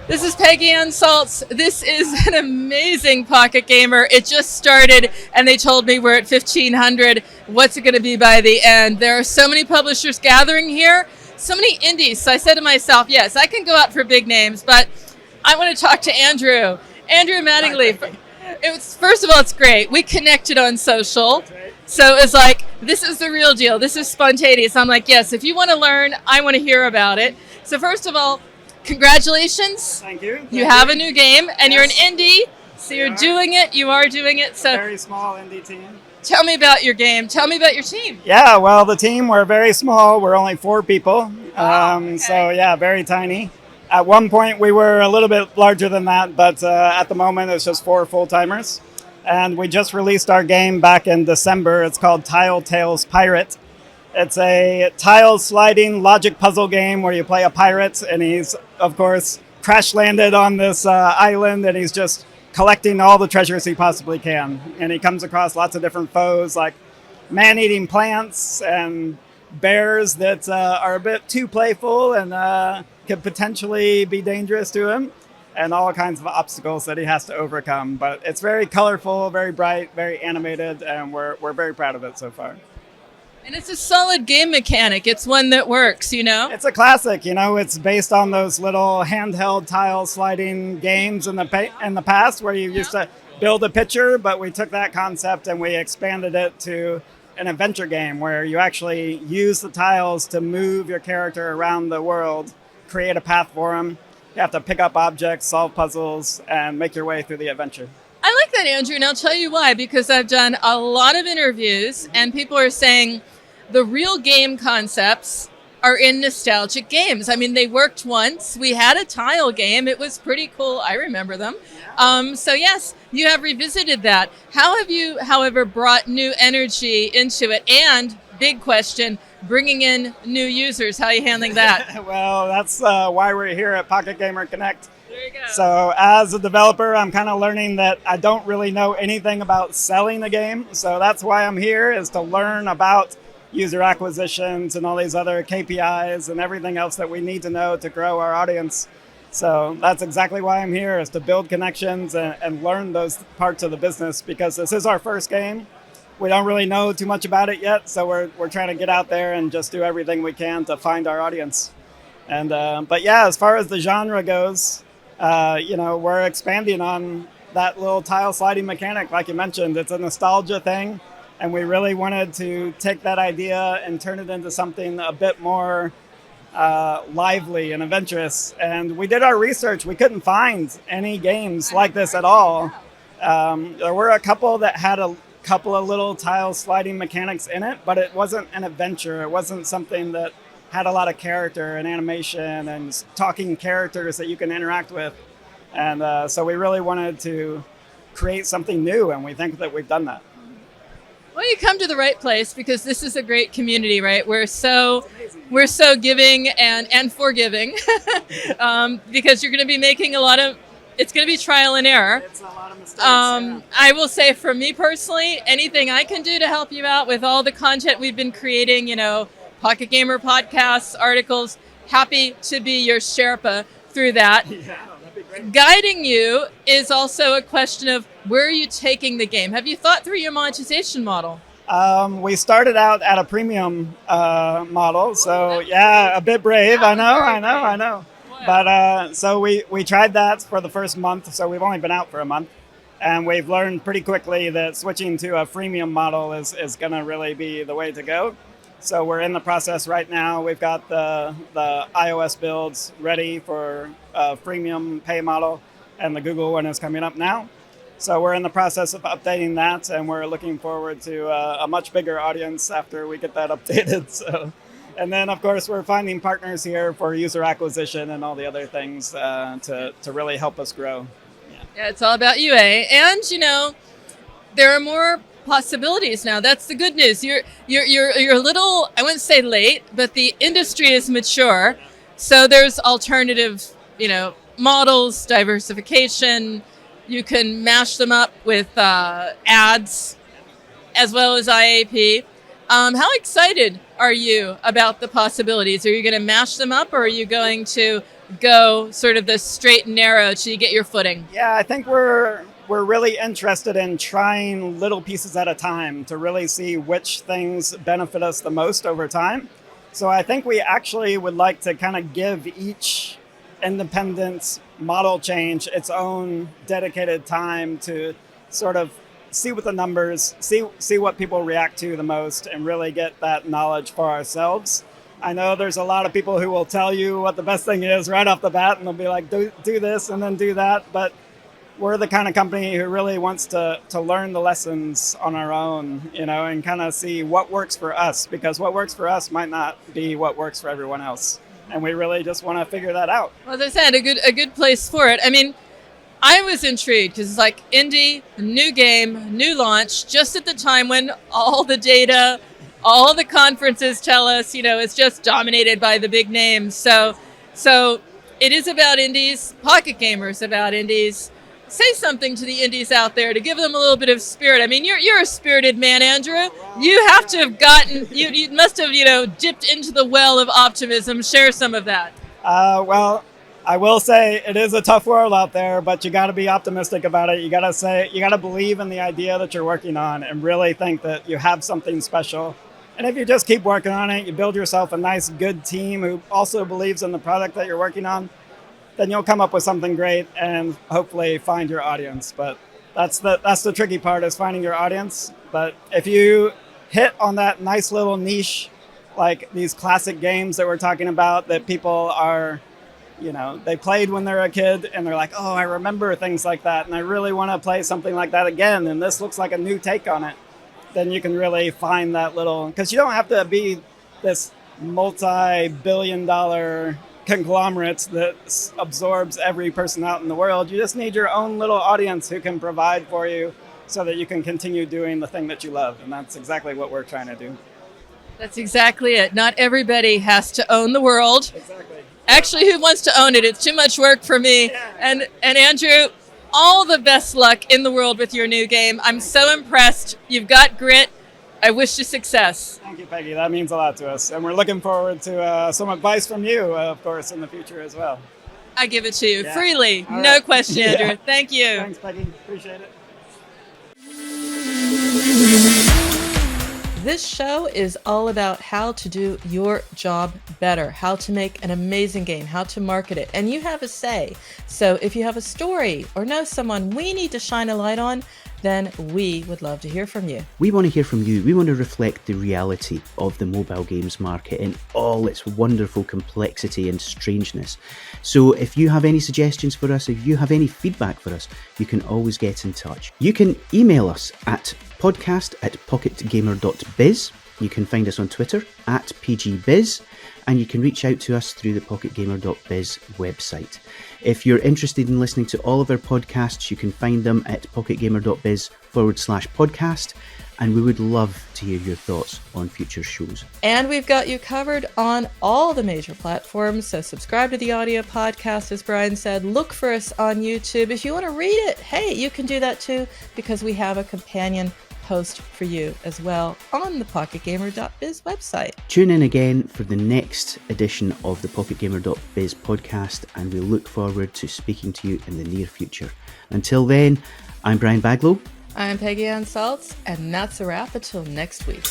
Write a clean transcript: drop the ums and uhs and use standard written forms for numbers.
This is Peggy Anne Salz. This is an amazing pocket gamer. It just started and they told me we're at 1,500. What's it going to be by the end? There are so many publishers gathering here, so many indies. So I said to myself, yes, I can go out for big names, but I want to talk to Andrew. Andrew Mattingley. First of all, it's great. We connected on social. So it's like, this is the real deal. This is spontaneous. I'm like, yes, if you want to learn, I want to hear about it. So first of all, congratulations. Thank you. You have a new game, and you're an indie, so you're doing it. You are doing it. So very small indie team. Tell me about your game. Tell me about your team. Yeah, well, the team, we're very small. We're only 4 people. Okay. So, yeah, very tiny. At one point, we were a little bit larger than that, but at the moment, it's just 4 full-timers. And we just released our game back in December. It's called Tile Tales Pirate. It's a tile sliding logic puzzle game where you play a pirate, and he's, of course, crash landed on this island, and he's just collecting all the treasures he possibly can. And he comes across lots of different foes, like man-eating plants and bears that are a bit too playful and could potentially be dangerous to him, and all kinds of obstacles that he has to overcome. But it's very colorful, very bright, very animated, and we're very proud of it so far. And it's a solid game mechanic. It's one that works, you know? It's a classic, you know. It's based on those little handheld tile sliding games in the past where you used to build a picture, but we took that concept and we expanded it to an adventure game where you actually use the tiles to move your character around the world, create a path for them. You have to pick up objects, solve puzzles, and make your way through the adventure. I like that, Andrew, and I'll tell you why, because I've done a lot of interviews and people are saying the real game concepts are in nostalgic games. I mean, they worked once. We had a tile game. It was pretty cool. I remember them. So yes, you have revisited that. How have you, however, brought new energy into it? And big question, bringing in new users. How are you handling that? Well, that's why we're here at Pocket Gamer Connect. There you go. So as a developer, I'm kind of learning that I don't really know anything about selling the game. So that's why I'm here, is to learn about user acquisitions and all these other KPIs and everything else that we need to know to grow our audience. So that's exactly why I'm here, is to build connections and learn those parts of the business, because this is our first game. We don't really know too much about it yet, so we're trying to get out there and just do everything we can to find our audience. And but yeah, as far as the genre goes, we're expanding on that little tile sliding mechanic, like you mentioned. It's a nostalgia thing, and we really wanted to take that idea and turn it into something a bit more lively and adventurous. And we did our research. We couldn't find any games like this at all. There were a couple that had a couple of little tile sliding mechanics in it, but it wasn't an adventure. It wasn't something that had a lot of character and animation and talking characters that you can interact with. And so we really wanted to create something new, and we think that we've done that. Well, you come to the right place, because this is a great community, right? We're so giving and forgiving, because you're going to be making it's going to be trial and error. It's a lot of mistakes. I will say, for me personally, anything I can do to help you out with all the content we've been creating, Pocket Gamer podcasts, articles, happy to be your Sherpa through that. Yeah, that'd be great. Guiding you is also a question of, where are you taking the game? Have you thought through your monetization model? We started out at a premium model, so yeah, a bit brave. I know. But so we tried that for the first month, so we've only been out for a month, and we've learned pretty quickly that switching to a freemium model is going to really be the way to go. So we're in the process right now. We've got the iOS builds ready for a freemium pay model, and the Google one is coming up now. So we're in the process of updating that, and we're looking forward to a much bigger audience after we get that updated. So, and then, of course, we're finding partners here for user acquisition and all the other things to really help us grow. Yeah, it's all about you, eh? And, there are more possibilities now. That's the good news. You're a little, I wouldn't say late, but the industry is mature. So there's alternative, models, diversification. You can mash them up with ads as well as IAP. How excited are you about the possibilities? Are you going to mash them up, or are you going to go sort of the straight and narrow till you get your footing? Yeah, I think we're really interested in trying little pieces at a time to really see which things benefit us the most over time. So I think we actually would like to kind of give each independent model change its own dedicated time to sort of see what the numbers, see what people react to the most, and really get that knowledge for ourselves. I know there's a lot of people who will tell you what the best thing is right off the bat, and they'll be like, do this and then do that. But we're the kind of company who really wants to learn the lessons on our own, and kind of see what works for us, because what works for us might not be what works for everyone else. And we really just want to figure that out. Well, as I said, a good place for it. I mean, I was intrigued because it's like indie, new game, new launch, just at the time when all the data, all the conferences tell us, it's just dominated by the big names. So it is about indies. Pocket Gamer's about indies. Say something to the indies out there to give them a little bit of spirit. I mean, you're a spirited man, Andrew. You have to have gotten, you must have, dipped into the well of optimism. Share some of that. Well, I will say it is a tough world out there, but you got to be optimistic about it. You got to believe in the idea that you're working on and really think that you have something special. And if you just keep working on it, you build yourself a nice, good team who also believes in the product that you're working on, then you'll come up with something great and hopefully find your audience. But that's the tricky part, is finding your audience. But if you hit on that nice little niche, like these classic games that we're talking about that people are, they played when they were a kid and they're like, oh, I remember things like that, and I really want to play something like that again, and this looks like a new take on it, then you can really find that little, because you don't have to be this multi-billion-dollar conglomerate that absorbs every person out in the world. You just need your own little audience who can provide for you so that you can continue doing the thing that you love. And that's exactly what we're trying to do. That's exactly it. Not everybody has to own the world. Exactly. Actually, who wants to own it? It's too much work for me. Yeah. And Andrew, all the best luck in the world with your new game. I'm so impressed. You've got grit. I wish you success. Thank you, Peggy. That means a lot to us. And we're looking forward to some advice from you, of course, in the future as well. I give it to you freely. All no right. question, Andrew. Yeah. Thank you. Thanks, Peggy. Appreciate it. This show is all about how to do your job better, how to make an amazing game, how to market it, and you have a say. So if you have a story or know someone we need to shine a light on, then we would love to hear from you. We want to hear from you. We want to reflect the reality of the mobile games market in all its wonderful complexity and strangeness. So if you have any suggestions for us, if you have any feedback for us, you can always get in touch. You can email us at podcast@pocketgamer.biz. You can find us on Twitter @PGBiz, and you can reach out to us through the pocketgamer.biz website. If you're interested in listening to all of our podcasts, you can find them at pocketgamer.biz/podcast, and we would love to hear your thoughts on future shows. And we've got you covered on all the major platforms, so subscribe to the audio podcast, as Brian said. Look for us on YouTube. If you want to read it, hey, you can do that too, because we have a companion post for you as well on the pocketgamer.biz website. Tune in again for the next edition of the pocketgamer.biz podcast, and we look forward to speaking to you in the near future. Until then, I'm Brian Baglow. I'm Peggy Anne Salz, and that's a wrap until next week.